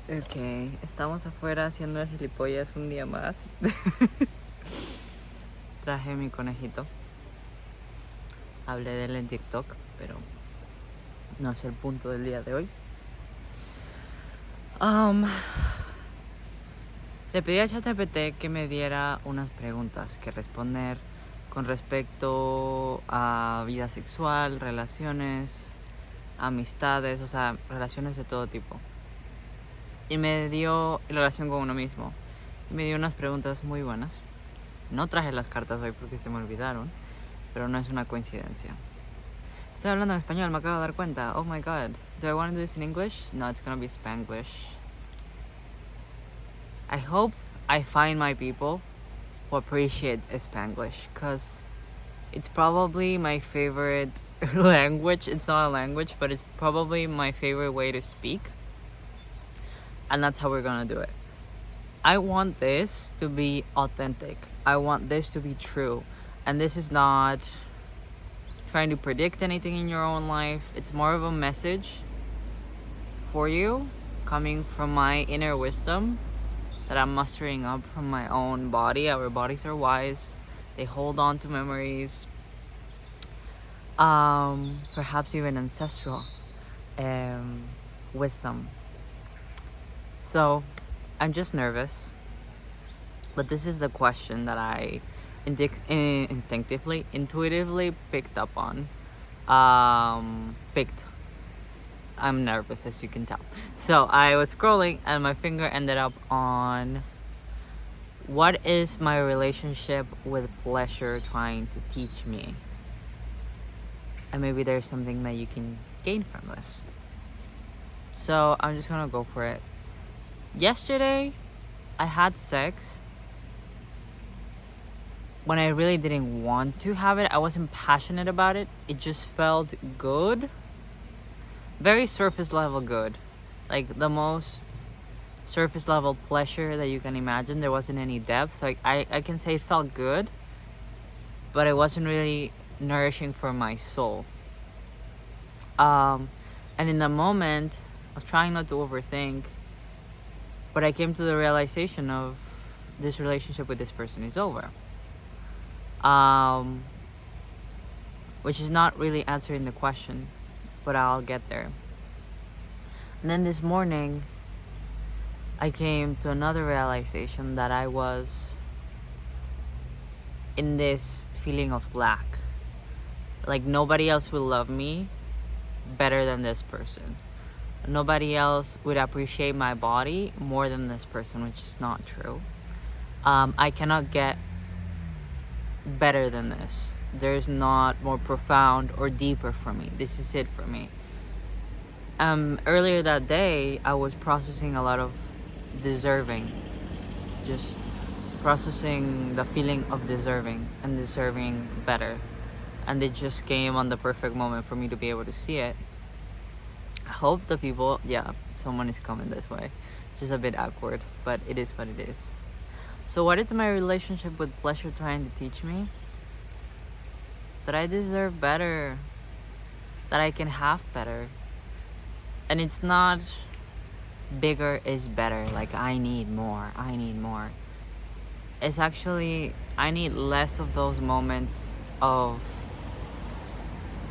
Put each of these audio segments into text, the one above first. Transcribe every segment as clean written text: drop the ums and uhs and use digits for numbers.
Ok, estamos afuera haciendo el gilipollas un día más. Traje mi conejito. Hablé de él en TikTok, pero no es el punto del día de hoy. Le pedí a ChatGPT que me diera unas preguntas que responder con respecto a vida sexual, relaciones, amistades, o sea, relaciones de todo tipo. Y me dio relación con uno mismo. Y me dio unas preguntas muy buenas. No traje las cartas hoy porque se me olvidaron, pero no es una coincidencia. Estoy hablando en español, me acabo de dar cuenta. Oh my god. Do I want to do this in English? No, it's gonna be Spanglish. I hope I find my people who appreciate Spanglish, because it's probably my favorite language. It's not a language, but it's probably my favorite way to speak. And that's how we're gonna do it. I want this to be authentic. I want this to be true. And this is not trying to predict anything in your own life. It's more of a message for you coming from my inner wisdom that I'm mustering up from my own body. Our bodies are wise. They hold on to memories. Perhaps even ancestral wisdom. So I'm just nervous. But this is the question that I intuitively picked up on. I'm nervous, as you can tell. So I was scrolling and my finger ended up on what is my relationship with pleasure trying to teach me? And maybe there's something that you can gain from this. So I'm just gonna go for it. Yesterday, I had sex when I really didn't want to have it. I wasn't passionate about it. It just felt good. Very surface level good. Like the most surface level pleasure that you can imagine. There wasn't any depth. So I can say it felt good, but it wasn't really nourishing for my soul. And in the moment, I was trying not to overthink, but I came to the realization of this relationship with this person is over. Which is not really answering the question, but I'll get there. And then this morning, I came to another realization that I was in this feeling of lack. Like nobody else will love me better than this person. Nobody else would appreciate my body more than this person, which is not true. I cannot get better than this. There's not more profound or deeper for me. This is it for me. Earlier that day, I was processing a lot of deserving. Just processing the feeling of deserving and deserving better. And it just came on the perfect moment for me to be able to see it. I hope the people, someone is coming this way. It's just a bit awkward, but it is what it is. So what is my relationship with pleasure trying to teach me? That I deserve better. That I can have better. And it's not bigger is better. Like I need more. It's actually, I need less of those moments of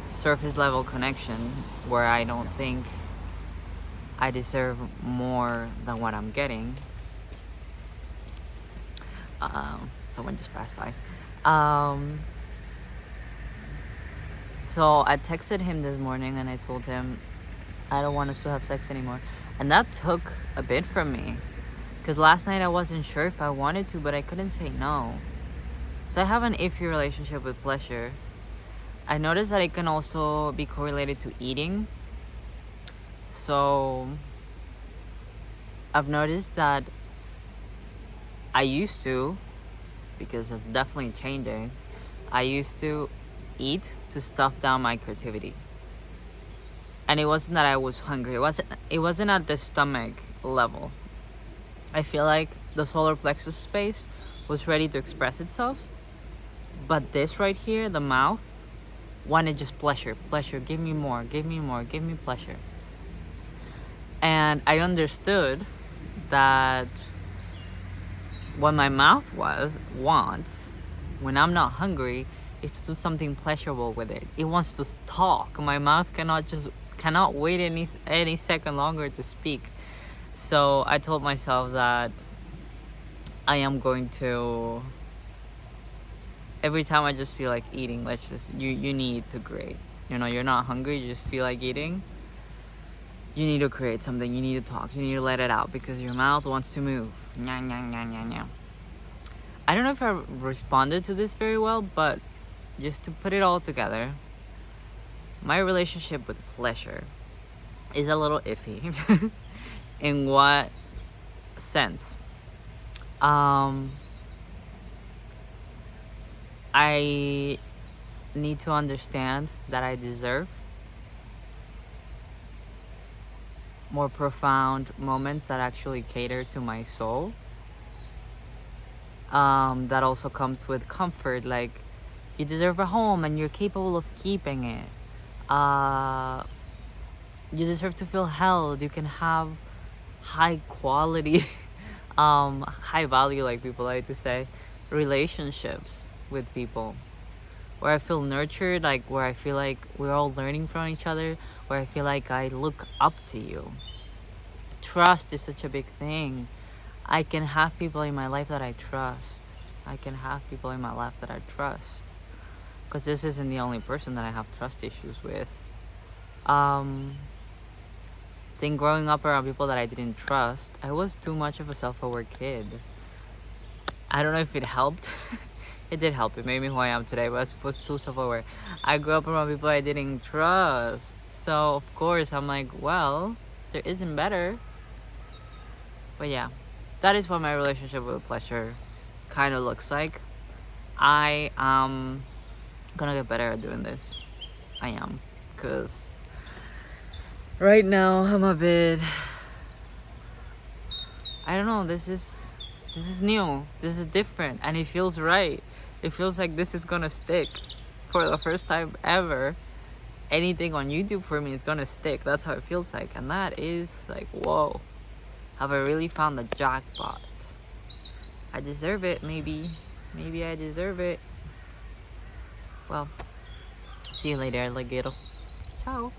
surface level connection where I don't think I deserve more than what I'm getting. Someone just passed by. So I texted him this morning and I told him I don't want us to have sex anymore. And that took a bit from me. Because last night I wasn't sure if I wanted to, but I couldn't say no. So I have an iffy relationship with pleasure. I noticed that it can also be correlated to eating. So I've noticed that I used to, because it's definitely changing, I used to eat to stuff down my creativity. And it wasn't that I was hungry. It wasn't at the stomach level. I feel like the solar plexus space was ready to express itself. But this right here, the mouth, wanted just pleasure. Give me more, give me pleasure. And I understood that what my mouth wants when I'm not hungry is to do something pleasurable with it. It wants to talk. My mouth cannot wait any second longer to speak. So I told myself that I am going to, every time I just feel like eating, you need to create. You're not hungry, you just feel like eating. You need to create something, you need to talk, you need to let it out because your mouth wants to move. Nya, nya, nya, nya, nya. I don't know if I responded to this very well, but just to put it all together, my relationship with pleasure is a little iffy. In what sense? I need to understand that I deserve more profound moments that actually cater to my soul. That also comes with comfort, like you deserve a home and you're capable of keeping it. You deserve to feel held. You can have high quality, high value, like people like to say, relationships with people where I feel nurtured, like where I feel like we're all learning from each other, where I feel like I look up to you. Trust is such a big thing. I can have people in my life that I trust. I can have people in my life that I trust. Because this isn't the only person that I have trust issues with. Then growing up around people that I didn't trust, I was too much of a self-aware kid. I don't know if it helped. It did help. It made me who I am today, but I was too self-aware. I grew up around people I didn't trust. So, of course, I'm like, well, there isn't better. But yeah, that is what my relationship with pleasure kind of looks like. I am gonna get better at doing this. I am. Because right now, I'm a bit... I don't know, this is new. This is different. And it feels right. It feels like this is gonna stick. For the first time ever, anything on YouTube for me is gonna stick. That's how it feels like. And that is like, whoa. Have I really found the jackpot? I deserve it, maybe. Maybe I deserve it. Well, see you later, alligator. Ciao.